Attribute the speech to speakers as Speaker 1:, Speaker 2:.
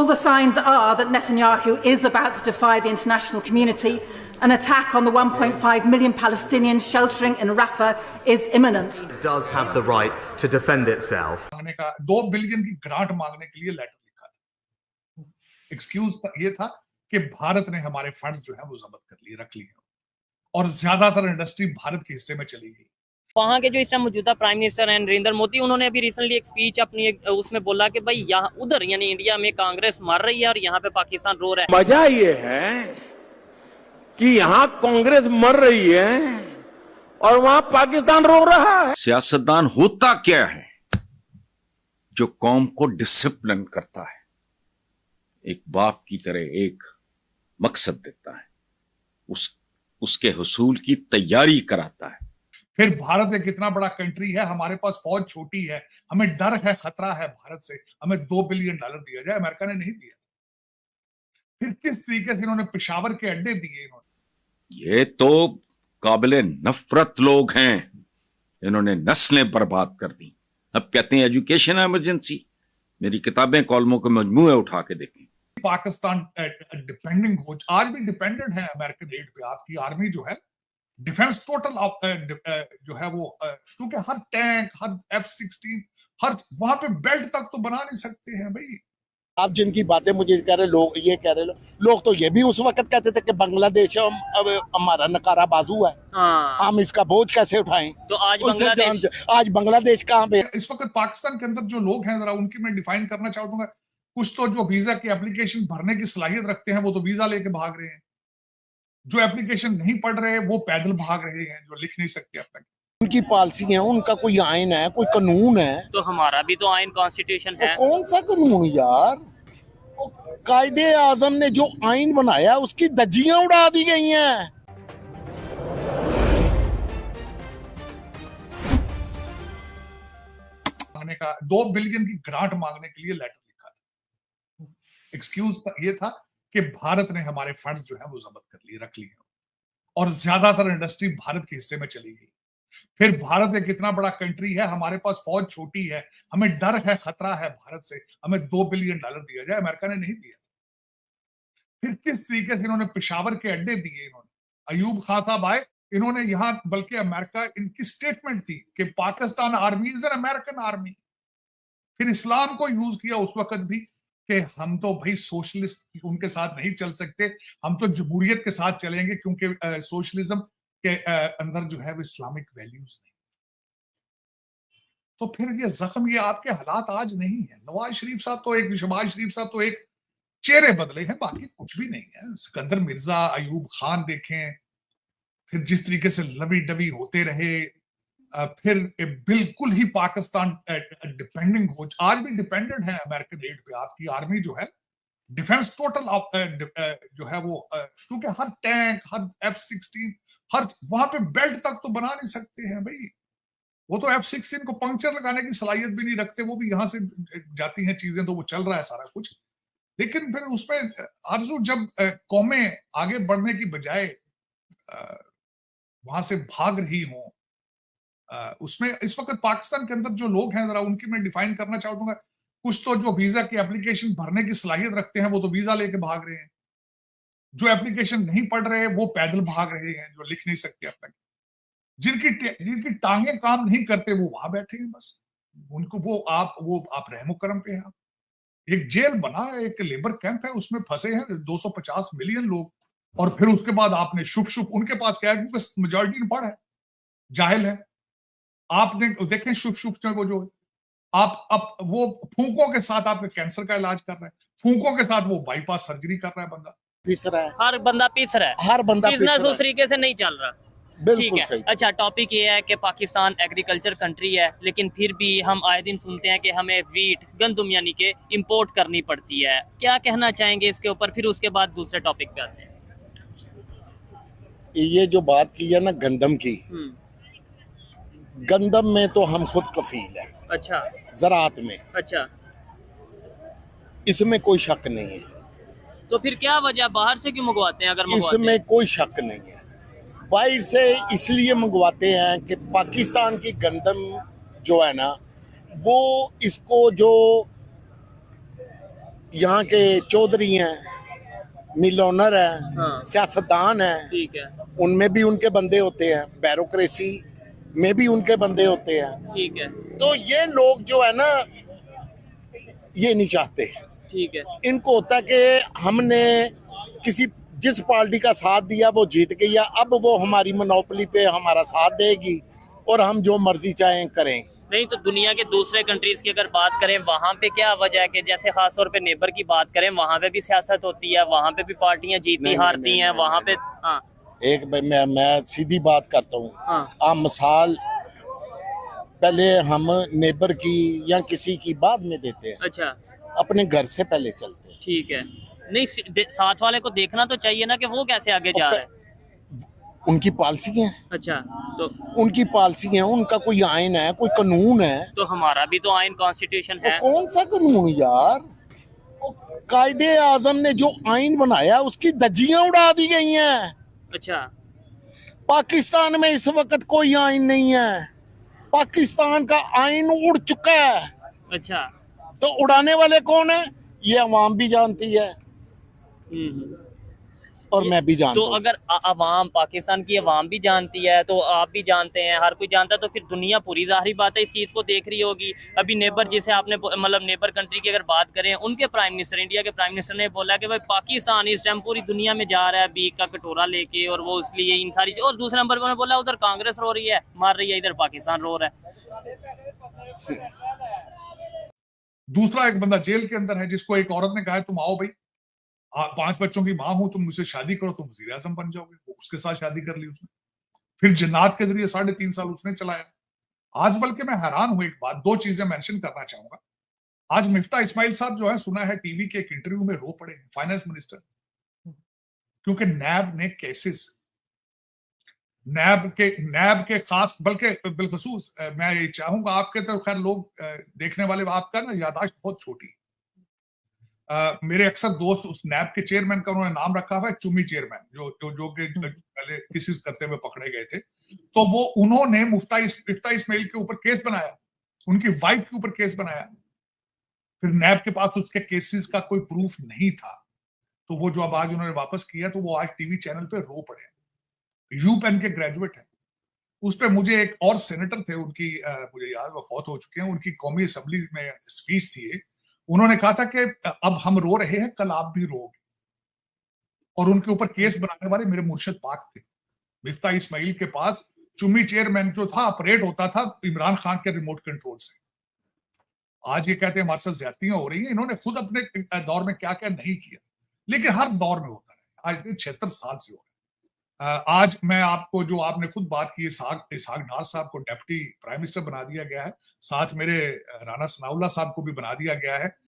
Speaker 1: All the signs are that Netanyahu is about to defy the international community. An attack on the 1.5 million Palestinians sheltering in Rafah is imminent.
Speaker 2: It does have the right to defend itself.
Speaker 3: 2 billion की grant मांगने के लिए letter लिखा था। Excuse ये था कि भारत ने हमारे फंड्स जो है वो जब्त कर लिए, रख लिए और ज्यादातर इंडस्ट्री भारत के हिस्से में चली गई।
Speaker 4: वहाँ के जो इस टाइम मौजूदा प्राइम मिनिस्टर हैं नरेंद्र मोदी, उन्होंने अभी रिसेंटली एक स्पीच अपनी उसमें बोला कि भाई यहाँ उधर यानी इंडिया में कांग्रेस मर रही है और यहाँ पे पाकिस्तान रो रहा है।
Speaker 5: मजा ये है कि यहाँ कांग्रेस मर रही है और वहाँ पाकिस्तान रो रहा है।
Speaker 6: सियासतदान होता क्या है? जो कौम को डिसिप्लिन करता है, एक बाप की तरह एक मकसद देता है, उसके हुसूल की तैयारी कराता है।
Speaker 3: फिर भारत एक इतना बड़ा कंट्री है, हमारे पास फौज छोटी है, हमें डर है, खतरा है भारत से, हमें $2 बिलियन दिया जाए, अमेरिका ने नहीं दिया। फिर किस तरीके से इन्होंने पेशावर के अड्डे दिए इन्होंने।
Speaker 6: ये तो काबिले नफरत लोग हैं, इन्होंने नस्लें बर्बाद कर दी। अब कहते हैं एजुकेशन इमरजेंसी। मेरी किताबें कॉलमों के मजमूए उठा के देखें।
Speaker 3: पाकिस्तान डिपेंडिंग हो, आज भी डिपेंडेंट है अमेरिकन एड पे। आपकी आर्मी जो है, डिफेंस टोटल जो है वो, क्योंकि हर टैंक, हर F-16, हर वहां पे बेल्ट तक तो बना नहीं सकते हैं भाई।
Speaker 7: आप जिनकी बातें मुझे कह रहे लोग, ये कह रहे लोग तो ये भी उस वक्त कहते थे कि बांग्लादेश अब हमारा नकारा बाजू है, हम इसका बोझ कैसे उठाएं।
Speaker 4: तो आज
Speaker 7: बांग्लादेश कहाँ पे?
Speaker 3: इस वक्त पाकिस्तान के अंदर जो लोग हैं, जरा उनकी मैं डिफाइन करना चाहूंगा। कुछ तो जो वीजा की एप्लीकेशन भरने की सलाहियत रखते हैं वो तो वीजा लेके भाग रहे हैं, जो एप्लीकेशन नहीं पढ़ रहे वो पैदल भाग रहे हैं, जो लिख नहीं सकते अपना।
Speaker 7: उनकी पॉलिसी है, उनका कोई आइन है, कोई कानून है।
Speaker 4: तो हमारा भी तो आइन कॉन्स्टिट्यूशन है।
Speaker 7: तो कौन सा कानून यार? कायदे आजम ने जो आइन बनाया उसकी धज्जियां उड़ा दी गई हैं।
Speaker 3: का 2 बिलियन की ग्रांट मांगने के लिए लेटर लिखा था। एक्सक्यूज ये था कि भारत ने हमारे फंड्स जो है वो जब्त कर लिए, रख लिए और ज्यादातर इंडस्ट्री भारत के हिस्से में चली गई। फिर भारत एक इतना बड़ा कंट्री है, हमारे पास फौज छोटी है, हमें डर है, खतरा है भारत से, हमें $2 बिलियन दिया जाए, अमेरिका ने नहीं दिया। फिर किस तरीके से इन्होंने पेशावर के अड्डे दिए इन्होंने। अयूब खान साहब आए, इन्होंने यहाँ, बल्कि अमेरिका, इनकी स्टेटमेंट थी कि Pakistan army is an American army. फिर इस्लाम को यूज किया उस वक्त भी कि हम तो भाई सोशलिस्ट उनके साथ नहीं चल सकते, हम तो जमहूरियत के साथ चलेंगे क्योंकि सोशलिज्म के अंदर जो है वो इस्लामिक वैल्यूज नहीं। तो फिर ये जख्म, ये आपके हालात आज नहीं है। नवाज शरीफ साहब तो एक, शहबाज शरीफ साहब तो एक चेहरे बदले हैं, बाकी कुछ भी नहीं है। सिकंदर मिर्जा, अयूब खान देखें, फिर जिस तरीके से लवी डबी होते रहे, फिर बिल्कुल ही पाकिस्तान डिपेंडिंग हो, आज भी डिपेंडेंट है अमेरिकन एड पे। आपकी आर्मी जो है, डिफेंस टोटल जो है वो, क्योंकि हर टैंक, हर F-16, हर वहां पे बेल्ट तक तो बना नहीं सकते हैं भाई। वो तो F-16 को पंक्चर लगाने की सलाहियत भी नहीं रखते, वो भी यहाँ से जाती हैं चीजें, तो वो चल रहा है सारा कुछ। लेकिन फिर उसमें आरजू, जब कौमें आगे बढ़ने की बजाय वहां से भाग रही हों, उसमें इस वक्त पाकिस्तान के अंदर जो लोग हैं, जरा उनकी मैं डिफाइन करना चाहूंगा। कुछ तो जो वीजा की एप्लीकेशन भरने की सलाहियत रखते हैं वो तो वीजा लेके भाग रहे हैं, जो एप्लीकेशन नहीं पढ़ रहे वो पैदल भाग रहे हैं, जो लिख नहीं सकते अपना। जिनकी टांगे काम नहीं करते वो वहां बैठे हैं बस। उनको वो आप रहमो करम पे हैं। आप एक जेल बना है, एक लेबर कैंप है, उसमें फंसे हैं 250 मिलियन लोग। और फिर उसके बाद आपने शुभ उनके पास क्या है, क्योंकि मेजॉरिटी पढ़ है, जाहिल है। आपने देखें शुभ वो जो आप वो फूंकों के साथ आपके कैंसर का इलाज कर रहा है, फूंकों के साथ वो बाईपास सर्जरी कर रहा है, बंदा
Speaker 7: पिस रहा है,
Speaker 4: हर बंदा पिस रहा है,
Speaker 7: हर बंदा
Speaker 4: बिजनेस उस तरीके से नहीं चल रहा। ठीक है।
Speaker 7: सही।
Speaker 4: अच्छा, टॉपिक ये है कि पाकिस्तान एग्रीकल्चर कंट्री है, लेकिन फिर भी हम आए दिन सुनते हैं कि हमें वीट, गंदम यानी कि इंपोर्ट करनी पड़ती है। क्या कहना चाहेंगे इसके ऊपर? फिर उसके बाद दूसरे टॉपिक पे आते हैं।
Speaker 7: ये जो बात की है ना गंदम की, गंदम में तो हम खुद कफील हैं।
Speaker 4: अच्छा।
Speaker 7: ज़राअत में।
Speaker 4: अच्छा।
Speaker 7: इसमें कोई शक नहीं है।
Speaker 4: तो फिर क्या वजह, बाहर से क्यों मंगवाते हैं? अगर
Speaker 7: इसमें कोई शक नहीं है, बाहर से इसलिए मंगवाते हैं कि पाकिस्तान की गंदम जो है ना, वो इसको जो यहाँ के चौधरी हैं, मिल ओनर हैं,
Speaker 4: हाँ।
Speaker 7: सियासतदान हैं,
Speaker 4: ठीक है,
Speaker 7: उनमें भी उनके बंदे होते हैं, ब्यूरोक्रेसी में भी उनके बंदे होते हैं।
Speaker 4: ठीक है,
Speaker 7: तो ये लोग जो है ना, ये नहीं चाहते।
Speaker 4: ठीक है,
Speaker 7: इनको होता है कि हमने किसी जिस पार्टी का साथ दिया वो जीत गई है, अब वो हमारी मोनोपोली पे हमारा साथ देगी और हम जो मर्जी चाहें करें।
Speaker 4: नहीं तो दुनिया के दूसरे कंट्रीज की अगर बात करें, वहाँ पे क्या वजह है कि जैसे खास तौर पे नेबर की बात करें, वहाँ पे भी सियासत होती है, वहाँ पे भी पार्टियां जीती हारती हैं, वहाँ पे। हाँ,
Speaker 7: एक मैं सीधी बात करता हूँ।
Speaker 4: हाँ,
Speaker 7: आप मिसाल पहले हम नेबर की या किसी की बाद में देते हैं,
Speaker 4: अच्छा,
Speaker 7: अपने घर से पहले चलते हैं।
Speaker 4: ठीक है। नहीं, साथ वाले को देखना तो चाहिए ना कि वो कैसे आगे जा रहा है।
Speaker 7: उनकी पॉलिसी है,
Speaker 4: अच्छा, तो
Speaker 7: उनकी पॉलिसी है, उनका कोई आइन है, कोई कानून है।
Speaker 4: तो हमारा भी तो आइन कॉन्स्टिट्यूशन है।
Speaker 7: कौन सा कानून यार? कायदे आजम ने जो आइन बनाया उसकी धज्जियां उड़ा दी गई हैं।
Speaker 4: अच्छा,
Speaker 7: पाकिस्तान में इस वक्त कोई आइन नहीं है, पाकिस्तान का आइन उड़ चुका है।
Speaker 4: अच्छा,
Speaker 7: तो उड़ाने वाले कौन है? ये अवाम भी जानती है और मैं भी जानता
Speaker 4: तो
Speaker 7: हूं।
Speaker 4: अगर अवाम, पाकिस्तान की अवाम भी जानती है, तो आप भी जानते हैं, हर कोई जानता है, तो फिर दुनिया पूरी जाहिर बात है इस चीज़ को देख रही होगी। अभी नेबर, जिसे आपने मतलब नेबर कंट्री की अगर बात करें, उनके प्राइम मिनिस्टर, इंडिया के प्राइम मिनिस्टर ने बोला कि भाई पाकिस्तान इस टाइम पूरी दुनिया में जा रहा है बीक का कटोरा लेके, और वो इसलिए इन सारी। और दूसरे नंबर पर उन्होंने बोला उधर कांग्रेस रो रही है, मार रही है, इधर पाकिस्तान रो रहा है।
Speaker 3: दूसरा एक बंदा जेल के अंदर है जिसको एक औरत ने कहा है तुम आओ भाई, 5 बच्चों की माँ हो, तुम मुझसे शादी करो, तुम वजीर आजम बन जाओगे। वो उसके साथ शादी कर ली उसने। फिर जिन्नात के जरिए 3.5 साल उसने चलाया। आज बल्कि मैं हैरान हूं, एक बात, 2 चीजें मेंशन करना चाहूंगा। आज मिफ्ता इस्माइल साहब जो है, सुना है टीवी के एक इंटरव्यू में रो पड़े, फाइनेंस मिनिस्टर, क्योंकि नैब ने केसेस, नैब के खास, बल्कि बिलखसूस मैं ये चाहूंगा, आपके तो खैर लोग देखने वाले, आपका ना याददाश्त बहुत छोटी। मेरे अक्सर दोस्त उस नैब के चेयरमैन का उन्होंने नाम रखा हुआ है चुम्मी चेयरमैन, जो पहले किसी करते हुए पकड़े गए थे। तो वो उन्होंने मुफ्ता इस्माइल के ऊपर केस बनाया, उनकी वाइफ के ऊपर केस बनाया। फिर नैब के पास उसके केसेस का कोई प्रूफ नहीं था, तो वो जो अब आज उन्होंने वापस किया, तो वो आज टीवी चैनल पे रो पड़े। यूपेन के ग्रेजुएट है। उस पर मुझे एक और सेनेटर थे, उनकी मुझे याद, वो फौत हो चुके हैं, उनकी कौमी असेंबली में स्पीच थी। उन्होंने कहा था कि अब हम रो रहे हैं, कल आप भी रोगे। और उनके ऊपर केस बनाने वाले मेरे मुर्शिद पाक थे। मिफ्ता इस्माइल के पास चुम्मी चेयरमैन जो था, ऑपरेट होता था इमरान खान के रिमोट कंट्रोल से। आज ये कहते हैं हमारे साथ ज्यादतियां हो रही हैं। इन्होंने खुद अपने दौर में क्या क्या नहीं किया, लेकिन हर दौर में होता है। आज 76 साल से हो रहा है। आज मैं आपको, जो आपने खुद बात की, इसहाक डार साहब को डिप्टी प्राइम मिनिस्टर बना दिया गया है, साथ मेरे राणा सनाउल्लाह साहब को भी बना दिया गया है।